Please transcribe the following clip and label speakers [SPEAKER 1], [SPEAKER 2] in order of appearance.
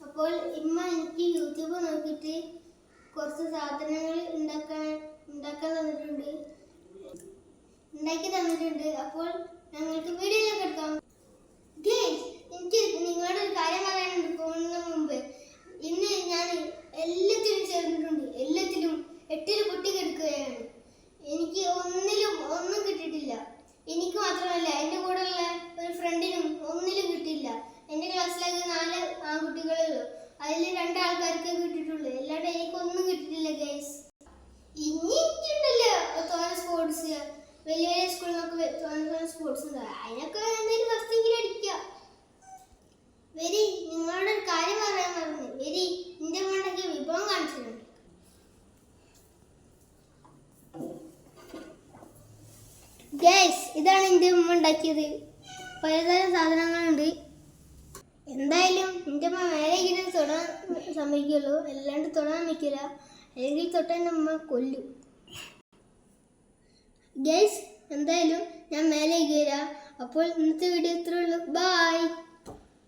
[SPEAKER 1] അപ്പോൾ ഇമ്മ എനിക്ക് യൂട്യൂബ് നോക്കിയിട്ട് കുറച്ച് സാധനങ്ങൾ ഉണ്ടാക്കി തന്നിട്ടുണ്ട്. അപ്പോൾ ഞങ്ങൾക്ക് വീഡിയോയിലേക്ക് എടുക്കാം. എനിക്ക് നിങ്ങളോട് ഒരു കാര്യം പറയാനുണ്ട്. പോകുന്നതിന് മുമ്പ് ഇന്ന് ഞാൻ എല്ലാത്തിലും ചേർന്നിട്ടുണ്ട്. എല്ലാത്തിലും 8 പൊട്ടിക്കെടുക്കുകയാണ്. എനിക്ക് ഒന്നും കിട്ടിയിട്ടില്ല. എനിക്ക് മാത്രമല്ല, എൻ്റെ കൂടെയുള്ള ഒരു ഫ്രണ്ടിനും ഒന്നിലും കിട്ടിയില്ല. എൻ്റെ ക്ലാസ്സിലേക്ക് 4 ആൺകുട്ടികളേ ഉള്ളൂ. അതിൽ 2 ആൾക്കാർക്കേ കിട്ടിയിട്ടുള്ളൂ. അല്ലാണ്ട് എനിക്കൊന്നും കിട്ടിയിട്ടില്ല ഗൈസ്. ഇനി എനിക്കുണ്ടല്ലോ തോന്ന സ്പോർട്സ്, വലിയ വലിയ സ്കൂളിൽ നിന്നൊക്കെ തോന്ന സ്പോർട്സ് ഉണ്ട്. അതിനൊക്കെ എന്തെങ്കിലും ഫസ്റ്റെങ്കിലും അടിക്കുക. വരി, നിങ്ങളോട് ഒരു കാര്യം പറയാൻ പറഞ്ഞു. വരി, എൻ്റെ മണ്ടയ്ക്ക് വിഭവം കാണിച്ചിട്ടുണ്ട്. ഗൈസ്, ഇതാണ് എൻ്റെ ഉമ്മ ഉണ്ടാക്കിയത്. പലതരം സാധനങ്ങളുണ്ട്. എന്തായാലും എൻ്റെ അമ്മ മേലെ ഇങ്ങനെ തൊടാൻ സമ്മതിക്കുള്ളൂ, അല്ലാണ്ട് തൊടാൻ വയ്ക്കില്ല. അല്ലെങ്കിൽ തൊട്ടാൽ എൻ്റെ അമ്മ കൊല്ലും. ഗൈസ്, എന്തായാലും ഞാൻ മേലെ കയറാം. അപ്പോൾ ഇന്നത്തെ വീഡിയോ ഇത്രയേ ഉള്ളൂ. ബൈ.